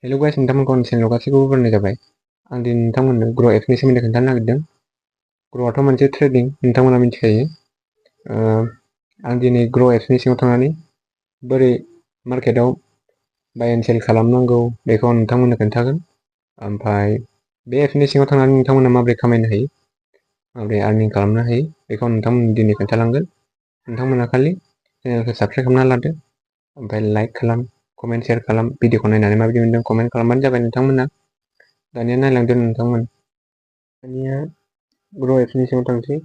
हेल' guys, नोंथांमोनखौ आंनि चेनेलाव गासैखौबो बरायनाय जाबाय। आं दिनै नोंथांमोननो ग्र' एप्सनि सोमोन्दै खोन्थानो नागिरदों। ग्र'आथ' मोनसे ट्रेडिं, नोंथांमोना मिथिखायो। आं दिनै ग्र' एप्सनि सिङाव थांनानै बोरै मार्केटाव बाय एन्ड सेल खालामनांगौ बेखौ आं नोंथांमोननो खोन्थागोन। ओमफ्राय बे एप्सनि सिङाव थांनानै नोंथांमोना माबोरै खामायनो हायो, माबोरै आर्निं खालामनो हायो बेखौ आं नोंथांमोननो दिनै खोन्थालांगोन। नोंथांमोना खालि चेनेलखौ साबस्क्राइब खालामना लादो, ओमफ्राय लाइक खालाम, कमेन्ट, शेयार खालाम। भिडिअखौ नायनानै माबायदि मोनदों कमेन्ट खालामबानो जाबाय नोंथांमोना। दानिया नायलांदो नोंथांमोन। दानिया ग्र' एप्सनि सिङाव थांसै।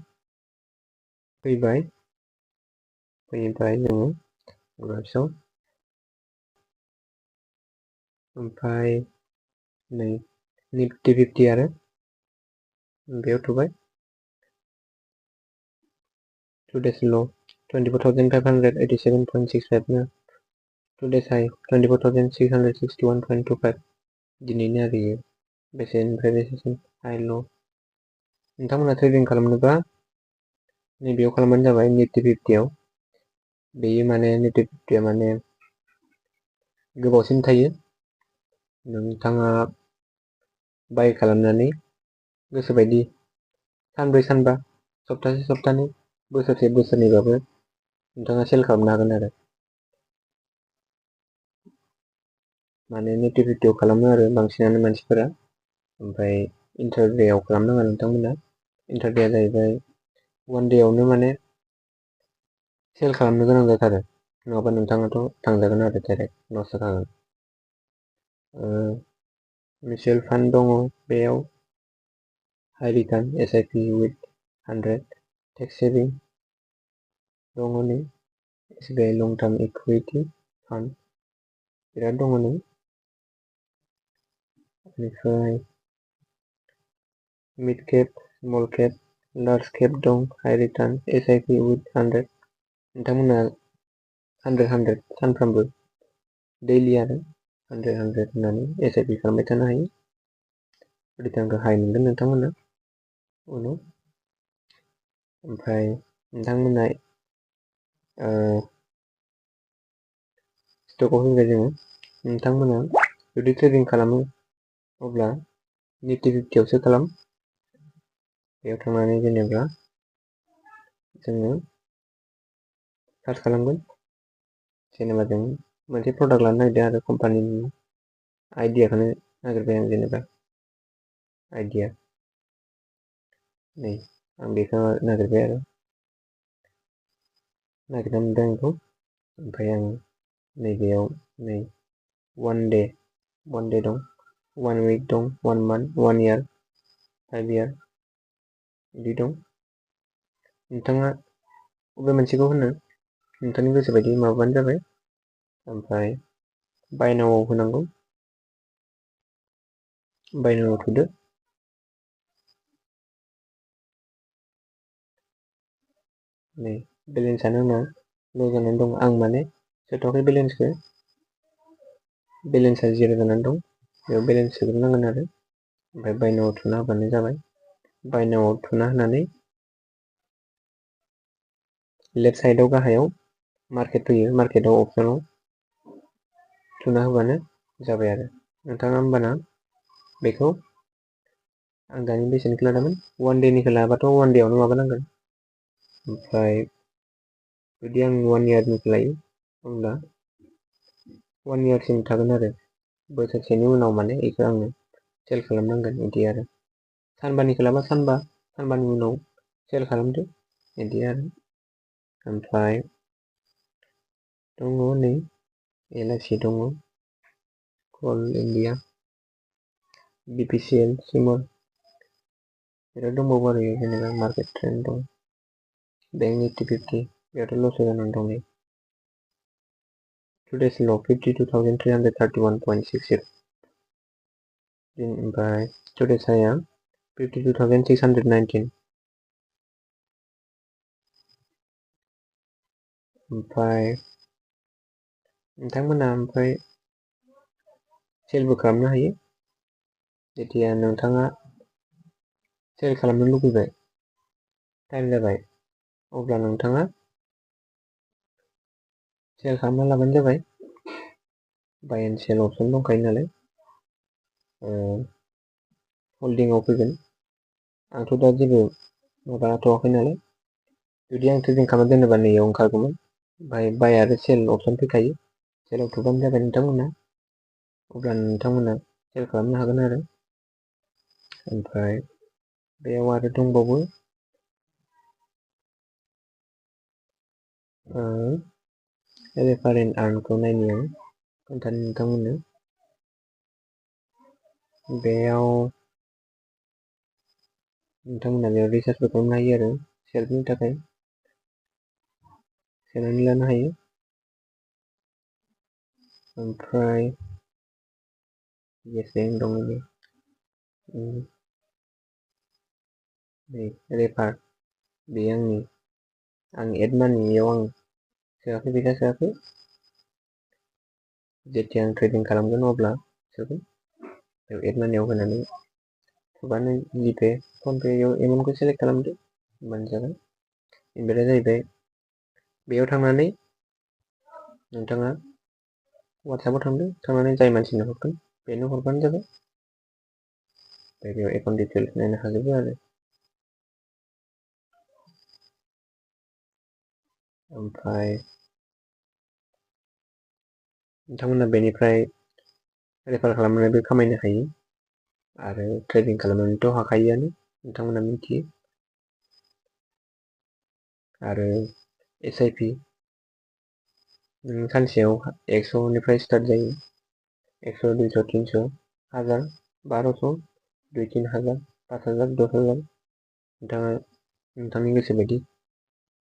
फैबाय जोङो ग्र' एप्सआव। ओमफ्राय नै निफ्टि 50 आरो बेयाव थुबाय। टुडेस ल' 24,587.65 नो। Today's high 24,661.25। दिनैनि आरो इयो बेसेनिफ्राय बेसेसिम हाइ ल'। नोंथांमोना ट्रेडिं खालामनोबा नैबेयाव खालामबानो जाबाय, निफ्टि 50आव। बेयो माने निफ्टि 50आ माने गोबावसिन थायो। नोंथाङा बाय खालामनानै गोसोबायदि सानब्रै सानबा, सप्तासे सप्तानै, बोसोरसे बोसोरनैबाबो नोंथाङा सेल खालामनो हागोन आरो। माने निफ्टि 50आव खालामो आरो बांसिनानो मानसिफोरा। ओमफ्राय इन्टारडेआव खालामनाङा नोंथांमोना। इन्टारडेआ जाहैबाय वान डेआवनो माने सेल खालामनो गोनां जाथारो, नङाबा नोंथाङाथ' थांजागोन आरो डाइरेक्ट लस जाखागोन। मिउचुवेल फान्ड दङ बेयाव। High return SIP with 100 tax saving दङ नै। SBI long term equity fund बिराद दङ नै। बेनिफ्राय mid cap, small cap, large cap दं। High return SIP with 100। नोंथांमोना 100 सानफ्रामबो दैलि आरो 100 होननानै SIP खालामबाय थानो हायो। रिटार्नखौ हाइ मोनगोन नोंथांमोना उनाव। ओमफ्राय नोंथांमोना स्टकआव फैबाय जोङो। नोंथांमोना जुदि ट्रेडिं खालामो अब्ला निफ्टि 50आवसो खालाम। बेयाव थांनानै जेनेबा जोङो सार्च खालामगोन। जेनेबा जों मोनसे प्रडाक्ट लानो नागिरदों आरो कम्पानिनि आइडियाखौनो नागिरबाय आं, जेनेबा आइडिया नै आं बेखौ नागिरबाय आरो नागिरना मोनदों आं बेखौ। ओमफ्राय आं नैबेयाव नै वान डे दं, 1 विक दं, 1 मान्थ, 1 इयार, 5 इयार बिदि दं। नोंथाङा बबे मोनसेखौ होनो नोंथांनि गोसो बायदि माबाबानो जाबाय। ओमफ्राय बाय नाउआव होनांगौ। बाय नाउआव थुदो। नै बेलेन्सआनो उनाव ल' जानानै दं। आं माने सोथ'वाखै बेलेन्सखौ। बेलेन्सआ 0 जानानै दं। बेयाव बेलेन्स सोग्रोनांगोन आरो। ओमफ्राय बाय नाउआव थुना होबानो जाबाय। बाय नाउआव थुना होनानै लेफ्ट साइडआव गाहायाव मार्केट फैयो। मार्केटआव अपसनाव थुना होबानो जाबाय आरो। नोंथाङा होमबाना बेखौ आं दानि बेसेनिखौ लादोंमोन। 1 डेनिखौ लाबाथ' 1 डेआवनो माबानांगोन। ओमफ्राय जुदि आं 1 इयारनिखौ लायो होमब्ला 1 इयारसिम थागोन आरो। बोसोरसेनि उनाव माने बेखौ आङो सेल खालामनांगोन बिदि आरो। सानबानिखौ लाबा सानबानि उनाव सेल खालामदो बिदि आरो। ओमफ्राय दङ नै LIC दङ, कल इन्डिया, BPCL, सिमल बिराद दंबावो आरो जेनेबा मार्केट ट्रेन्ड दं। बैंक निफ्टि 50 बेयावथ' लस जानानै दं नै। टुडेस ल' 52,331.60। ओमफ्राय टुडेस हाइआ 52,619। ओमफ्राय नोंथांमोना सेलबो खालामनो हायो। जेथिया नोंथाङा सेल खालामनो लुबैबाय, टाइम जाबाय, अब्ला नोंथाङा सेल खालामना लाबानो जाबाय। बाय एन्ड सेल अपसन दंखायो नालाय। हल्डिंआव फैगोन। आंथ' दा जेबो माबा लाथ'वाखै नालाय, जुदि आं ट्रेडिं खालामना दोनोबा नैयाव ओंखारगौमोन, ओमफ्राय बाय आरो सेल अपसन फैखायो, सेलाव थुबानो जाबाय नोंथांमोना, अब्ला नोंथांमोना सेल खालामनो हागोन आरो। ओमफ्राय बेयाव आरो दंबावो रेफारेन्ट आर्नखौ नायनि आं खोन्थानो नोंथांमोननो। बेयाव नोंथांमोना बेयाव रिसार्चबो खालामनो हायो आरो सेल्फनि थाखाय सोनानै लानो हायो। ओमफ्राय बेसेबां दङ नै रेफार, बे आं एड मानियाव आं सोआखै, फैसा सोआखै, जेथिया आं ट्रेडिं खालामगोन अब्ला सोगोन। बेयाव एड मानियाव होनानै थुबानो जिपे फनपेआव एमाउन्टखौ सेलेक्ट खालामदो, होनबानो जाबाय। ओमफ्राय जाहैबाय बेयाव थांनानै नोंथाङा वाट्सएपआव थांनानै जाय मानसिनो हरगोन बेनो हरबानो जाबाय। ओमफ्राय बेयाव एकाउन्ट डिटेल्स नायनो हाजोबो आरो। ओमफ्राय नोंथांमोना बेनिफ्राय रेफार खालामनानैबो खामायनो हायो आरो ट्रेडिं खालामनानैथ' हाखायोआनो, नोंथांमोना मिथियो। आरो SIP सानसेयाव 100निफ्राय स्टार्ट जायो, 100, 200, 300, 1000, 1200, 2-3 हाजार, 5000, 10,000 नोंथाङा नोंथांनि गोसो बायदि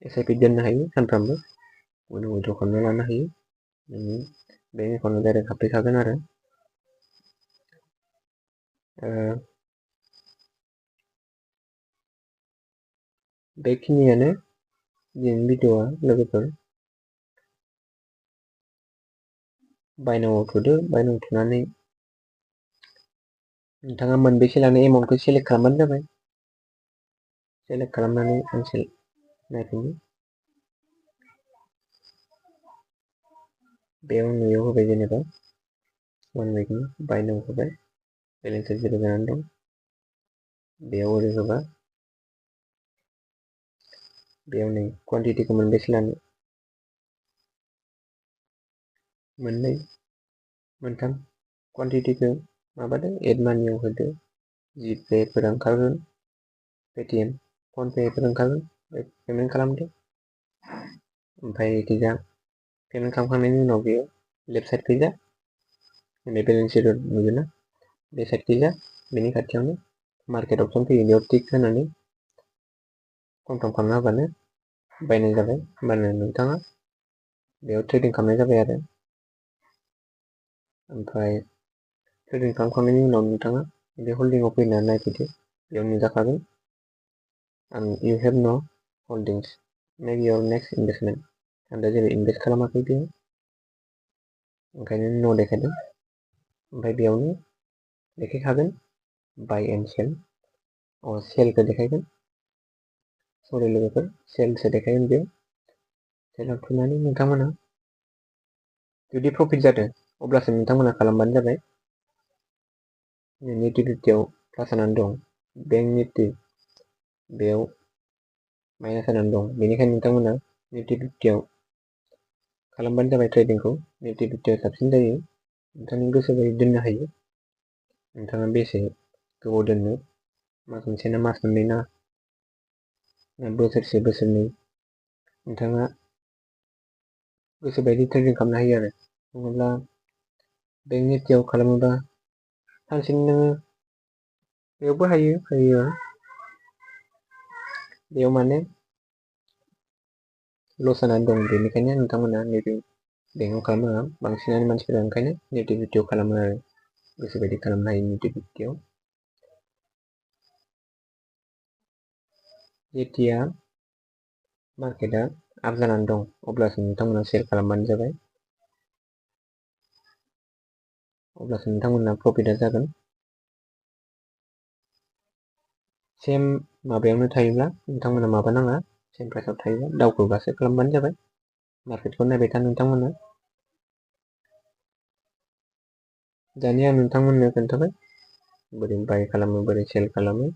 SIP दोननो हायो, सानफ्रामबो उइद्र' खालामना लानो हायो। नोंनि बेंक एकाउन्टआव डाइरेक्ट हाबफैखागोन आरो। बेखिनियानो दिनैनि भिडिअ'आ लोगोफोर। बायनांगौ थुदो, बायनांगौ थुनानै नोंथाङा मोनबेसे लानो एमाउन्टखौ सेलेक्ट खालामबानो जाबाय। सेलेक्ट खालामनानै मोनसे नायफिनो, बेयाव नुयाव होबाय जेनेबा 1 उइकनि बायनांगौ होबाय, बेलेन्सआ 0 जानानै दं, बेयाव ओरै होबा बेयाव नै कुवान्टिटिखौ मोनबेसे लानो, 2, 3 कुवान्टिटिखौ माबादो, एड मानियाव होदो, जिपेफोर ओंखारगोन, पेटिएम, फनपेफोर ओंखारगोन, पेमेन्ट खालामदो। ओमफ्राय एखैजा पेमेन्ट खालामखांनायनि उनाव बेयाव लेफ्ट साइड खैजा बेलेन्स जिर' नुगोन ना, बे साइड खैजा बेनि खाथियावनो मार्केट अपसन फैयो, बेयाव टिक होनानै कनफार्म खालामना होबानो बायनाय जाबाय। होमबानो नोंथाङा बेयाव ट्रेडिं खालामनाय जाबाय आरो। ओमफ्राय ट्रेडिं खालामखांनायनि उनाव नोंथाङा बे हल्डिंआव फैनानै नायफैदो, बेयाव नुजाखागोन you have no holdings, make your next investment। आं दा जेबो इनभेस्ट खालामाखै बेयाव, ओंखायनो न' देखायदों। ओमफ्राय बेयावनो देखायखागोन बाय एन्ड सेल, सेलखौ देखायगोन, सरि लोगोफोर, सेलसो देखायगोन बेयाव। सेलाव थुनानै नोंथांमोना जुदि प्रफिट जादों अब्लासो नोंथांमोना खालामबानो जाबाय। निफ्टि 50आव प्लास जानानै दं, बेंक निफ्टि बेयाव माइनास जानानै दं, बेनिखायनो नोंथांमोना निफ्टि 50आव खालामबानो जाबाय ट्रेडिंखौ। निफ्टि 50आव साबसिन जायो, नोंथांनि गोसो बायदि दोननो हायो। नोंथाङा बेसे गोबाव दोननो, मास मोनसे ना मास मोननै ना बोसोरसे बोसोरनै, नोंथाङा गोसो बायदि ट्रेडिं खालामनो हायो आरो। नङाब्ला बेंक निफ्टिआव खालामोबा सानसेनो नोङो बेयावबो हायो, बेयाव माने लस जानानै दं, बेनिखायनो नोंथांमोना नैबे बेंकआव खालामनाङा। बांसिनानो मानसिफोरा ओंखायनो निफ्टि 50आव खालामो आरो, गोसो बायदि खालामनो हायो निफ्टि 50आव। जेथिया मार्केटआ आप जानानै दं अब्लासो नोंथांमोना सेल खालामबानो जाबाय, अब्लासो नोंथांमोना प्रफिटआ जागोन। सेम माबायावनो थायोब्ला नोंथांमोना माबा नाङा, सेम प्राइसआव थायोब्ला दावखोबासो खालामबानो जाबाय। मार्केटखौ नायबाय था नोंथांमोना। दानिया आं नोंथांमोननो खोन्थाबाय बोरै बाय खालामो बोरै सेल खालामो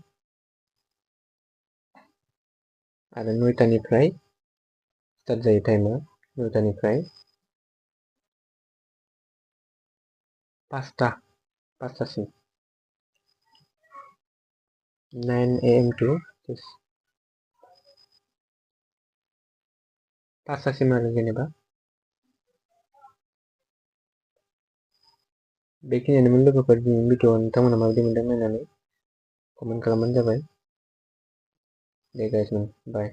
आरो 9टानिफ्राय स्टार्ट जायो टाइमा 9टानिफ्राय 5टासिम 9 AM to 5टासिम आरो जेनेबा बेखिनियानोमोन लोगोफोर दिनैनि भिडिअ नोंथांमोना माबायदि मोनदों नायनानै कमेन्ट खालामबानो जाबाय दे गाइस बाय